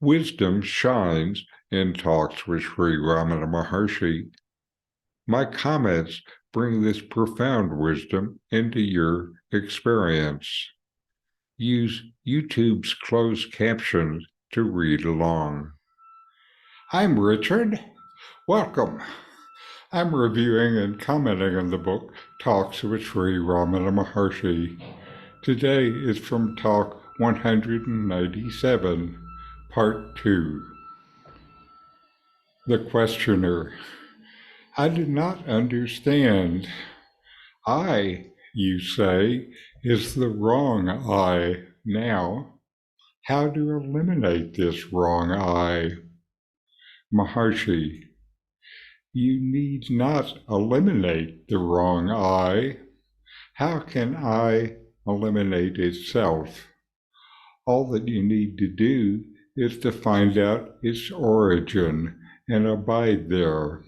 Wisdom shines in talks with Sri Ramana Maharshi. My comments bring this profound wisdom into your experience. Use YouTube's closed captions to read along. I'm Richard. Welcome. I'm reviewing and commenting on the book Talks with Sri Ramana Maharshi. Today is from Talk 197, Part 2. The questioner. I do not understand. I, you say, is the wrong I now. How to eliminate this wrong I? Maharshi. You need not eliminate the wrong I. How can I eliminate itself? All that you need to do is to find out its origin and abide there.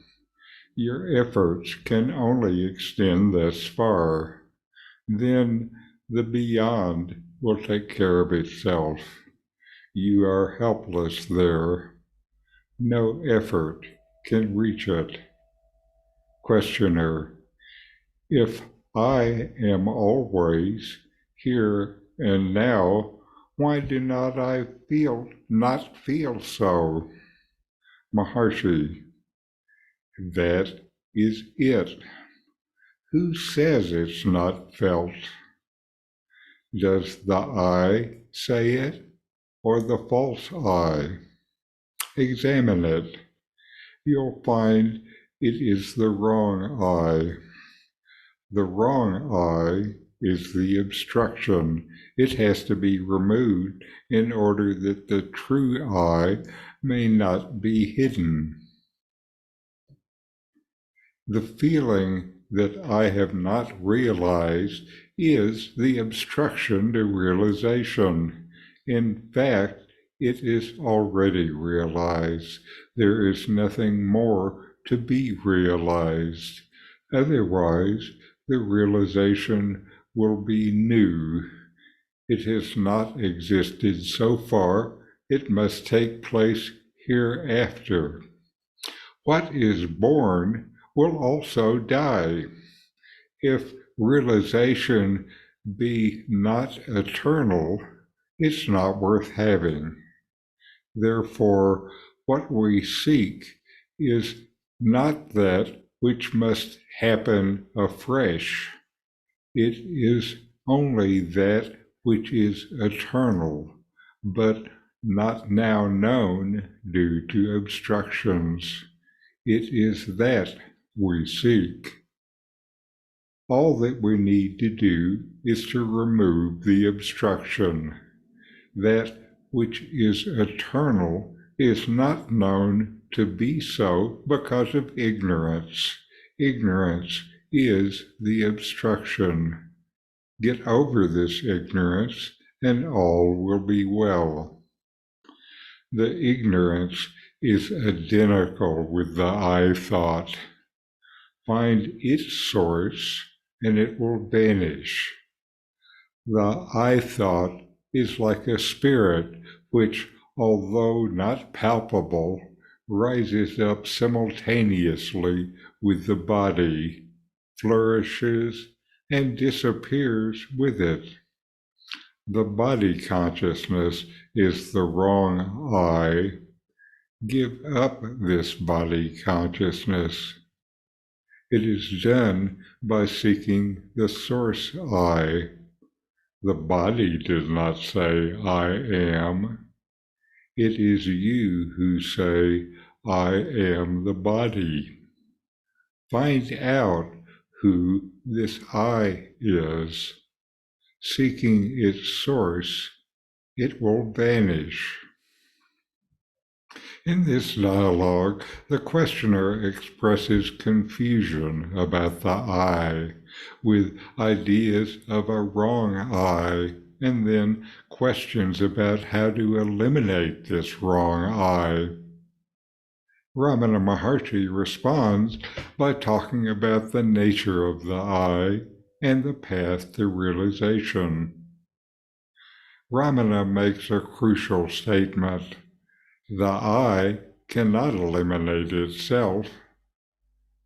Your efforts can only extend thus far. Then the beyond will take care of itself. You are helpless there. No effort can reach it. Questioner. If I am always here and now, why do not I not feel so? Maharshi. That is it. Who says it's not felt? Does the I say it, or the false I? Examine it. You'll find it is the wrong I. The wrong I is the obstruction. It has to be removed in order that the true I may not be hidden. The feeling that I have not realized is the obstruction to realization. In fact, it is already realized. There is nothing more to be realized. Otherwise, the realization will be new. It has not existed so far. It must take place hereafter. What is born will also die. If realization be not eternal, it's not worth having. Therefore, what we seek is not that which must happen afresh. It is only that which is eternal, but not now known due to obstructions. It is that we seek. All that we need to do is to remove the obstruction. That which is eternal is not known to be so because of ignorance. Ignorance is the obstruction. Get over this ignorance and all will be well. The ignorance is identical with the I thought. Find its source and it will vanish. The I thought is like a spirit which, although not palpable, rises up simultaneously with the body, flourishes, and disappears with it. The body consciousness is the wrong I. Give up this body consciousness. It is done by seeking the source I. The body does not say I am. It is you who say I am the body. Find out who this I is. Seeking its source, it will vanish. In this dialogue, the questioner expresses confusion about the I, with ideas of a wrong I, and then questions about how to eliminate this wrong I. Ramana Maharshi responds by talking about the nature of the I and the path to realization. Ramana makes a crucial statement. The I cannot eliminate itself.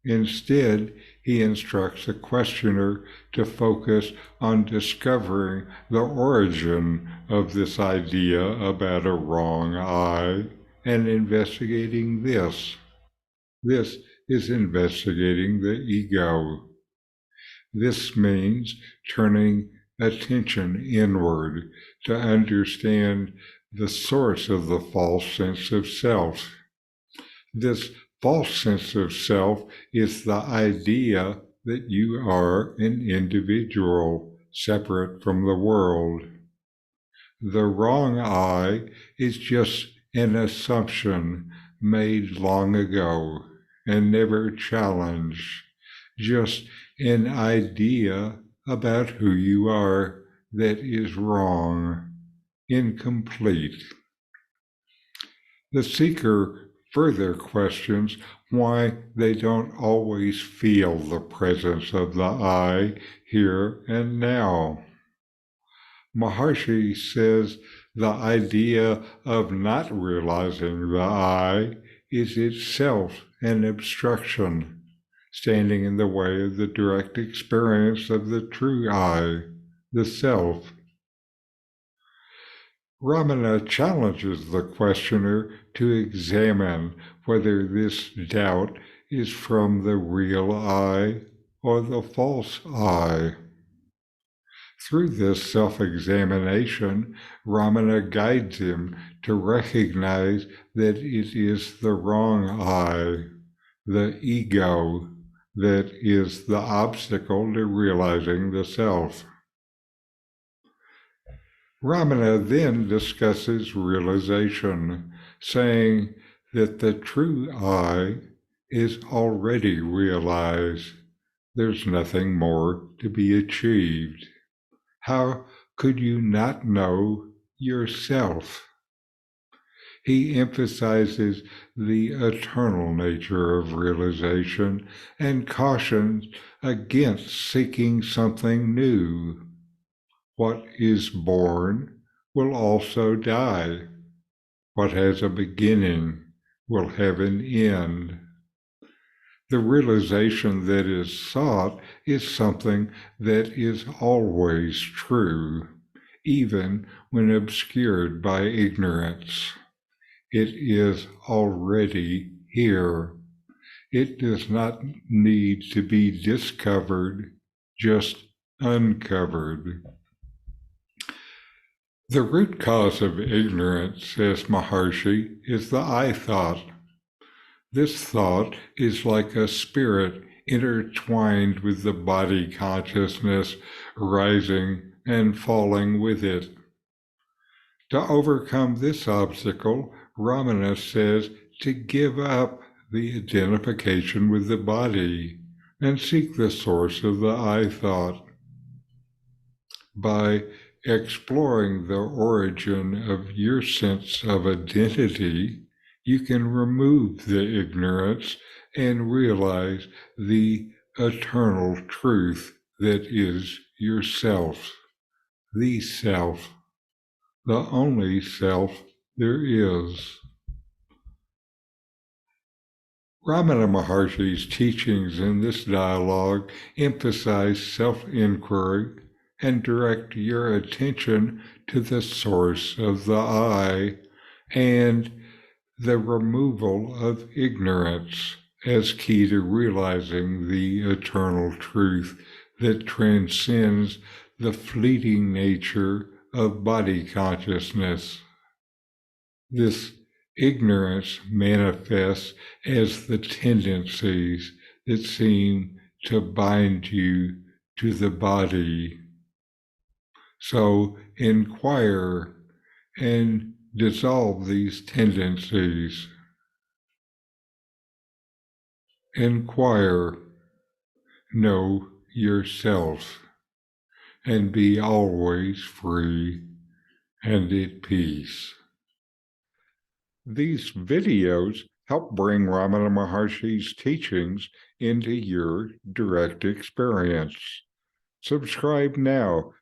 Instead, he instructs the questioner to focus on discovering the origin of this idea about a wrong I and investigating this. This is investigating the ego. This means turning attention inward to understand the source of the false sense of self. This false sense of self is the idea that you are an individual separate from the world. The wrong I is just an assumption made long ago and never challenged, just an idea about who you are that is wrong, incomplete. The seeker further questions why they don't always feel the presence of the I here and now. Maharshi says the idea of not realizing the I is itself an obstruction, standing in the way of the direct experience of the true I, the self. Ramana challenges the questioner to examine whether this doubt is from the real I or the false I. Through this self-examination, Ramana guides him to recognize that it is the wrong I, the ego, that is the obstacle to realizing the self. Ramana then discusses realization, saying that the true I is already realized. There's nothing more to be achieved. How could you not know yourself? He emphasizes the eternal nature of realization and cautions against seeking something new. What is born will also die. What has a beginning will have an end. The realization that is sought is something that is always true, even when obscured by ignorance. It is already here. It does not need to be discovered, just uncovered. The root cause of ignorance, says Maharshi, is the I thought. This thought is like a spirit intertwined with the body consciousness, rising and falling with it. To overcome this obstacle, Ramana says to give up the identification with the body and seek the source of the I thought. By exploring the origin of your sense of identity, you can remove the ignorance and realize the eternal truth that is yourself, the self, the only self there is. Ramana Maharshi's teachings in this dialogue emphasize self-inquiry and direct your attention to the source of the I and the removal of ignorance as key to realizing the eternal truth that transcends the fleeting nature of body consciousness. This ignorance manifests as the tendencies that seem to bind you to the body. So inquire and dissolve these tendencies. Inquire, know yourself, and be always free and at peace. These videos help bring Ramana Maharshi's teachings into your direct experience. Subscribe now